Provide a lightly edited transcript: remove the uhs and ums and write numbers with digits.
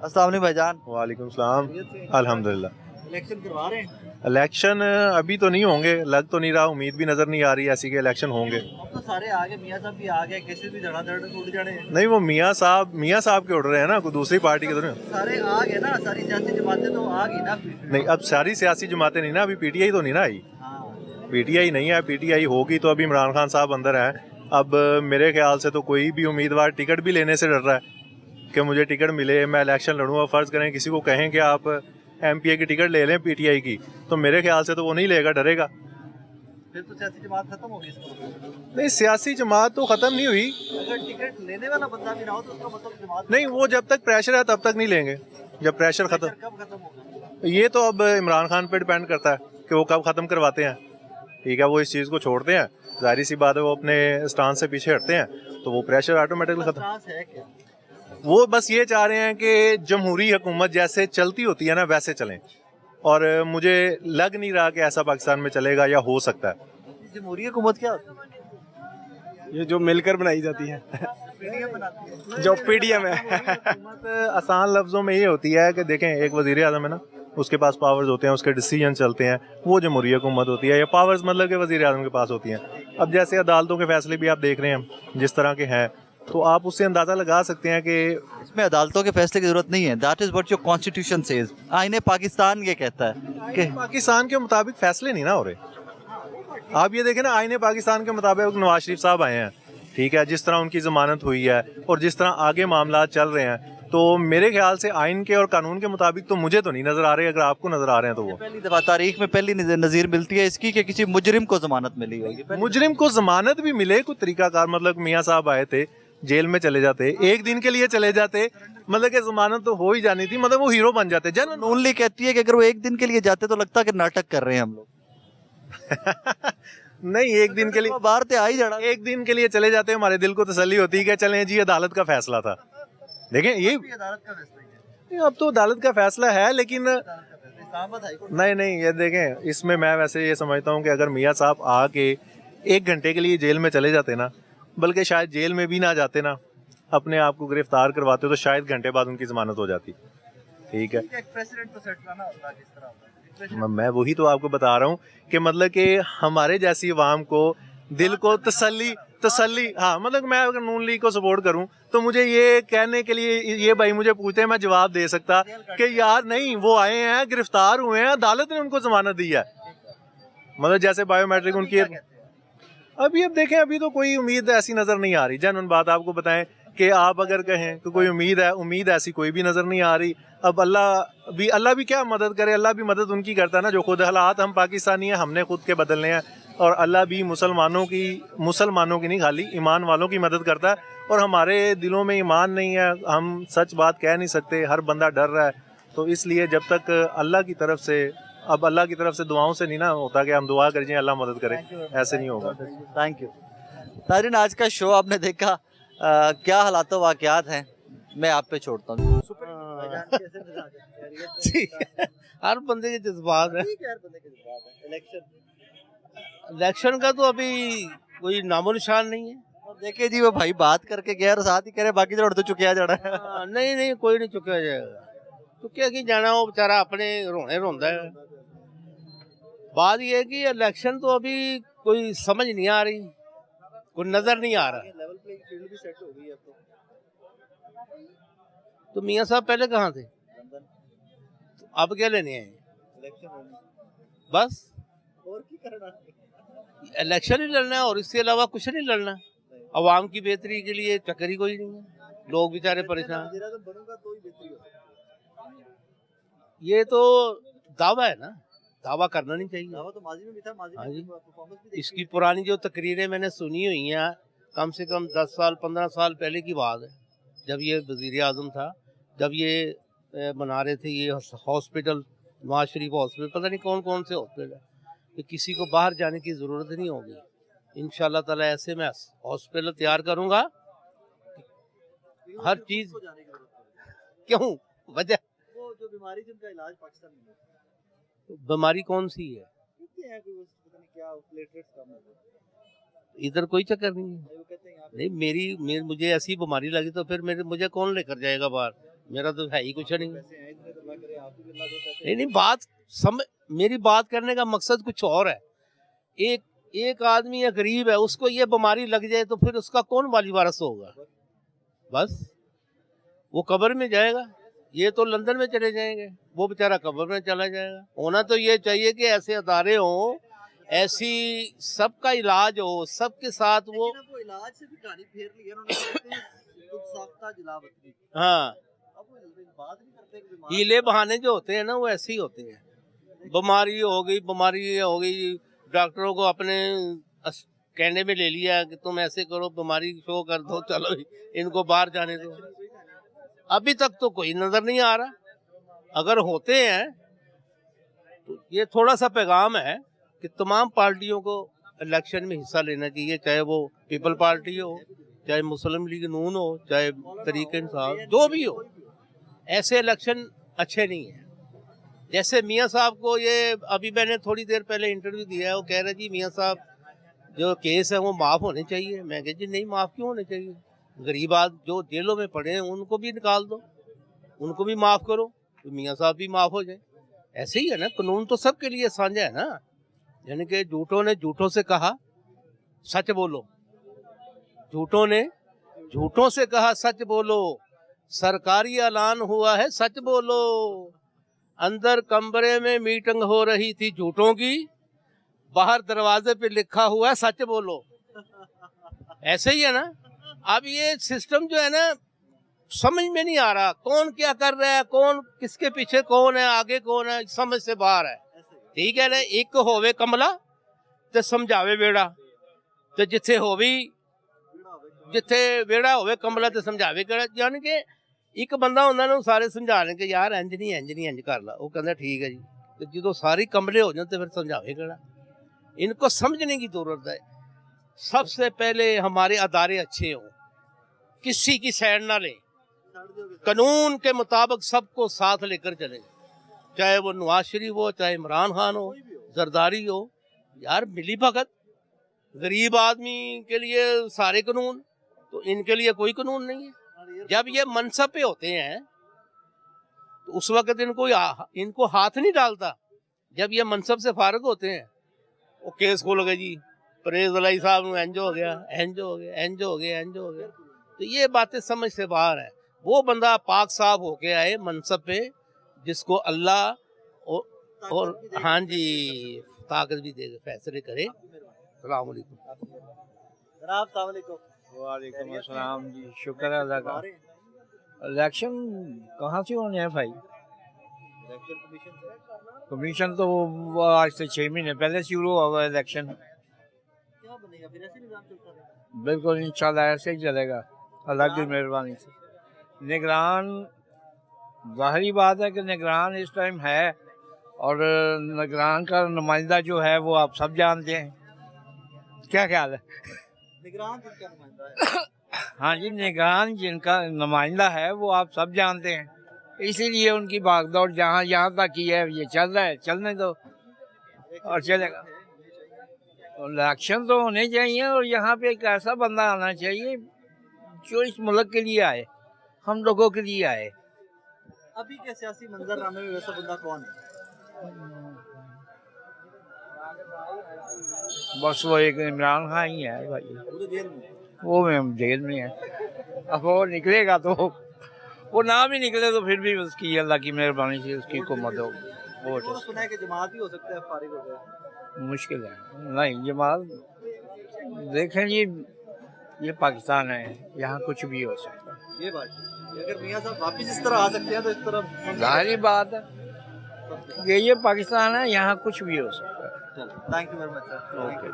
अस्सलाम वालेकुम भाईजान। वालेकुम सलाम। अल्हम्दुलिल्लाह। इलेक्शन करवा रहे हैं? इलेक्शन अभी तो नहीं होंगे, लग तो नहीं रहा, उम्मीद भी नज़र नहीं आ रही ऐसी कि इलेक्शन होंगे। अब तो सारे आ गए, मियां साहब भी आ गए, कैसे भी धड़ाधड़ उड़ जाने हैं। नहीं, वो मियाँ साहब के उड़ रहे हैं ना, कोई दूसरी पार्टी के तो नहीं। सारे आ गए ना, सारी सियासी जमातें तो आ गई ना। नहीं, अब सारी सियासी जमातें नहीं ना, अभी पीटीआई तो नहीं ना आई। हाँ। पीटीआई नहीं है, पीटीआई होगी तो अभी इमरान खान साहब अंदर हैं। अब मेरे ख्याल से तो कोई भी उम्मीदवार टिकट भी लेने से डर रहा है कि मुझे टिकट मिले, मैं इलेक्शन लड़ूँ। और फ़र्ज़ करें किसी को कहें कि आप एमपीए की टिकट ले लें पीटीआई की, तो मेरे ख्याल से तो वो नहीं लेगा, डरेगा। फिर तो सियासी जमात खत्म होगी इसको। नहीं, सियासी जमात तो ख़त्म नहीं हुई। अगर टिकट लेने वाला बंदा भी ना हो तो उसका मतलब जमात नहीं, वो जब तक प्रेशर है तब तक नहीं लेंगे, जब प्रेशर ख़त्म। कब खत्म होगा? ये तो अब इमरान खान पे डिपेंड करता है कि वो कब ख़त्म करवाते हैं। ठीक है, वो इस चीज़ को छोड़ते हैं, जाहिर सी बात है वो अपने स्टांस से पीछे हटते हैं, तो वो प्रेशर ऑटोमेटिकली ख़त्म। स्टांस है क्या? वो बस ये चाह रहे हैं कि जमहूरी हुकूमत जैसे चलती होती है ना वैसे चलें, और मुझे लग नहीं रहा कि ऐसा पाकिस्तान में चलेगा या हो सकता है। जमहूरी हुकूमत क्या होती है? ये जो मिलकर बनाई जाती है पीडीएम बनाती है। जो पीडीएम है। हुकूमत आसान लफ्ज़ों में ये होती है कि देखें, एक वज़ीर आज़म है ना, उसके पास पावर्स होते हैं, उसके डिसीजन चलते हैं, वो जमहूरी हुकूमत होती है। या पावर्स मतलब कि वज़ीर आज़म के पास होती हैं। अब जैसे अदालतों के फैसले भी आप देख रहे हैं जिस तरह के हैं, तो आप उससे अंदाज़ा लगा सकते हैं कि इसमें अदालतों के फैसले की जरूरत नहीं है। That is what your constitution says. आईने पाकिस्तान ये कहता है कि पाकिस्तान के मुताबिक फैसले नहीं ना हो रहे। आप ये देखें ना, आईने पाकिस्तान के मुताबिक नवाज शरीफ साहब आए हैं, ठीक है, जिस तरह उनकी ज़मानत हुई है और जिस तरह आगे मामला चल रहे हैं, तो मेरे ख्याल से आइन के और कानून के मुताबिक तो मुझे तो नहीं नज़र आ रहे। अगर आपको नज़र आ रहे हैं तो वो पहली दफा तारीख में पहली नज़ीर मिलती है इसकी कि किसी मुजरिम को जमानत मिली होगी। मुजरिम को जमानत भी मिले, कोई तरीकाकार, मतलब मियाँ साहब आए थे, जेल में चले जाते, एक दिन के लिए चले जाते, मतलब कि जमानत तो हो ही जानी थी, मतलब वो हीरो बन जाते। जन नूनली कहती है कि अगर वो एक दिन के लिए जाते तो लगता है कि नाटक कर रहे हैं हम लोग। नहीं, एक दिन के लिए, बाहर ते आ ही जाना। एक दिन के लिए चले जाते, हमारे दिल को तसल्ली होती है कि चलें जी, अदालत का फैसला था। देखें, ये अदालत का फैसला है। अब तो अदालत का फैसला है, लेकिन नहीं, ये देखें, इसमें मैं वैसे ये समझता हूँ कि अगर मियाँ साहब आके 1 घंटे के लिए जेल में चले जाते ना, बल्कि शायद जेल में भी ना जाते ना, अपने आप को गिरफ्तार करवाते, तो शायद घंटे बाद उनकी जमानत हो जाती। ठीक है, मैं वही तो आपको बता रहा हूँ कि मतलब कि हमारे जैसी अवाम को दिल को तसल्ली, हाँ, मतलब मैं अगर नून लीग को सपोर्ट करूं तो मुझे ये कहने के लिए, ये भाई मुझे पूछते हैं, मैं जवाब दे सकता कि यार नहीं, वो आए हैं, गिरफ्तार हुए हैं, अदालत ने उनको जमानत दी है, मतलब जैसे बायोमेट्रिक उनकी। अभी अब देखें, अभी तो कोई उम्मीद ऐसी नज़र नहीं आ रही। जनरल बात आपको बताएं कि आप अगर कहें तो कोई उम्मीद ऐसी कोई भी नज़र नहीं आ रही। अब अल्लाह भी क्या मदद करे, अल्लाह भी मदद उनकी करता है ना जो खुद, हालात हम पाकिस्तानी हैं, हमने खुद के बदलने हैं, और अल्लाह भी मुसलमानों की नहीं, खाली ईमान वालों की मदद करता है। और हमारे दिलों में ईमान नहीं है, हम सच बात कह नहीं सकते, हर बंदा डर रहा है। तो इसलिए जब तक अल्लाह की तरफ से दुआओं से नहीं ना होता कि हम दुआ करें जी अल्लाह मदद करे, ऐसे नहीं होगा। Thank you. तारीन, आज का शो आपने देखा, क्या हालात वाक़यात हैं, मैं आप पे छोड़ता हूँ। हर बंदे के जज्बात है। इलेक्शन का तो अभी कोई नामो निशान नहीं है। देखिए जी, वो भाई बात करके गया और साथ ही कह रहे बाकी तो चुकिया जाना है। नहीं, कोई नहीं चुकिया जाएगा, चुकिया की जाना, वो बेचारा अपने रोने रोंदा है। बात ये है कि इलेक्शन तो अभी कोई समझ नहीं आ रही, कोई नजर नहीं आ रहा। लेवल प्लेइंग फील्ड भी सेट हो गई है तो मियाँ साहब पहले कहाँ थे, तो अब क्या लेने आए? बस और की करना, इलेक्शन ही लड़ना है, और इसके अलावा कुछ नहीं लड़ना। अवाम की बेहतरी के लिए चक्कर ही कोई नहीं है, लोग बेचारे परेशान। ये तो दावा है ना, दावा करना नहीं चाहिए। दावा तो माजी में भी था, माजी हाँ में जी। परफॉर्मेंस भी इसकी पुरानी जो तकरीरें मैंने सुनी हुई हैं, कम से कम 10 साल 15 साल पहले की बात है, जब ये वज़ीर आज़म था, जब ये बना रहे थे ये हॉस्पिटल, नवाज शरीफ हॉस्पिटल, पता नहीं कौन कौन से हॉस्पिटल है, कि किसी को बाहर जाने की ज़रूरत नहीं होगी। इंशाल्लाह ताला ऐसे मैं हॉस्पिटल तैयार करूँगा, हर चीज़। क्यों, वजह वो जो बीमारी जिनका इलाज पाकिस्तान में बीमारी कौन सी है? है, कोई पता नहीं क्या प्लेटलेट्स कम है। इधर कोई चक्कर नहीं है। वो कहते हैं यहाँ पे नहीं, मुझे ऐसी बीमारी लगी तो फिर मुझे कौन लेकर जाएगा बाहर? मेरा तो है ही कुछ नहीं। नहीं, मेरी बात करने का मकसद कुछ और है। एक आदमी या गरीब है, उसको ये बीमारी लग जाए तो फिर उसका कौन वाली वारस होगा? बस वो कब्र में जाएगा, ये तो लंदन में चले जाएंगे, वो बेचारा कब्र में चला जाएगा। होना तो ये चाहिए कि ऐसे अदारे हों, ऐसी सबका इलाज हो, सबके साथ वो इलाज से भी कहानी फेर ली है उन्होंने। हाँ, अब बात नहीं करते कि बीमार हीले बहाने जो होते हैं ना, वो ऐसे ही होते हैं। बीमारी हो गई, डॉक्टरों को अपने कहने में ले लिया कि तुम ऐसे करो, बीमारी शो कर दो, चलो इनको बाहर जाने दो। अभी तक तो कोई नजर नहीं आ रहा। अगर होते हैं तो ये थोड़ा सा पैगाम है कि तमाम पार्टियों को इलेक्शन में हिस्सा लेना चाहिए, चाहे वो पीपल पार्टी हो, चाहे मुस्लिम लीग नून हो, चाहे तरीके इंसाफ, जो भी हो। ऐसे इलेक्शन अच्छे नहीं है। जैसे मियाँ साहब को ये अभी मैंने थोड़ी देर पहले इंटरव्यू दिया है, वो कह रहे जी मियाँ साहब जो केस है वो माफ़ होने चाहिए। मैं कह जी नहीं, माफ़ क्यों होने चाहिए? गरीब आदमी जो जेलों में पड़े हैं उनको भी निकाल दो, उनको भी माफ़ करो, तो मियाँ साहब भी माफ़ हो जाए। ऐसे ही है ना, कानून तो सबके लिए साझा है ना। यानी कि झूठों ने झूठों से कहा सच बोलो, झूठों ने झूठों से कहा सच बोलो, सरकारी ऐलान हुआ है सच बोलो, अंदर कमरे में मीटिंग हो रही थी झूठों की, बाहर दरवाजे पे लिखा हुआ है सच बोलो। ऐसे ही है ना। अब ये सिस्टम जो है ना, समझ में नहीं आ रहा कौन क्या कर रहा है, कौन किसके पीछे कौन है, आगे कौन है, समझ से बाहर है। ठीक है ना, एक होवे कमला ते समझावे बेड़ा, ते जिथे बेड़ा होवे कमला ते समझावे बेड़ा। यानी कि एक बंदा होंदा ना, सारे समझाने के यार इंज नहीं इंज कर ला, वो कहता ठीक है जी। तो जो सारी कमले हो जाते फिर समझावे बेड़ा। इनको समझने की जरूरत है। सबसे पहले हमारे अदारे अच्छे हों, किसी की साइड ना लें, कानून के मुताबिक सबको साथ लेकर चले, चाहे वो नवाज शरीफ हो, चाहे इमरान खान हो, जरदारी हो। यार मिली भगत, गरीब आदमी के लिए सारे कानून, तो इनके लिए कोई कानून नहीं है। जब ये मनसब पे होते हैं तो उस वक्त इनको हाथ नहीं डालता। जब ये मनसब से फारग होते हैं, वो केस खोल गए जी, परेज अलाई साहब इंज हो गया, इंज हो गया, इंज हो गया, इंज हो गया। तो ये बातें समझ से बाहर है। वो बंदा पाक साफ होके आए मनसब पे, जिसको अल्लाह और हाँ जी ताकत भी दे, फैसले करे। अस्सलाम वालेकुम। जनाब अस्सलाम वालेकुम। वालेकुम अस्सलाम जी, शुक्र है अल्लाह का। इलेक्शन कहाँ से होने हैं भाई? कमीशन तो वो आज से 6 महीने पहले शुरू हुआ इलेक्शन। क्या बनेगा फिर? ऐसे निजाम चलता है? बिल्कुल इंशाल्लाह ऐसे ही चलेगा अल्लाह की मेहरबानी से। निगरान, ज़ाहिरी बात है कि निगरान इस टाइम है, और निगरान का नुमाइंदा जो है वो आप सब जानते हैं। क्या ख्याल है? निगरान जिनका नुमाइंदा है हाँ जी, निगरान जिनका नुमाइंदा है वो आप सब जानते हैं। इसीलिए उनकी भागदौड़ यहाँ तक की है, ये चल रहा है, चलने दो और चलेगा। इलेक्शन तो होने चाहिए, और यहाँ पे एक ऐसा बंदा आना चाहिए जो इस मुल्क के लिए आए, हम लोगों के लिए आए। अभी के सियासी मंजरनामे में वैसा बंदा कौन है? बस वो एक इमरान खान ही है भाई, पूरे जेल में? वो में जेल में है। अब वो निकलेगा तो, वो ना भी निकले तो फिर भी उसकी अल्लाह की मेहरबानी से उसकी हुकूमत हो। वो तो सुना है कि जमात भी हो सकता है फारिग हो गए। मुश्किल है, नहीं जमात देखें जी, ये पाकिस्तान है, यहाँ कुछ भी हो सकता है। ये बात, अगर मियां साहब वापस इस तरह आ सकते हैं तो इस तरह जाहिर बात है ये पाकिस्तान है, यहाँ कुछ भी हो सकता है। Thank you very much sir. Okay.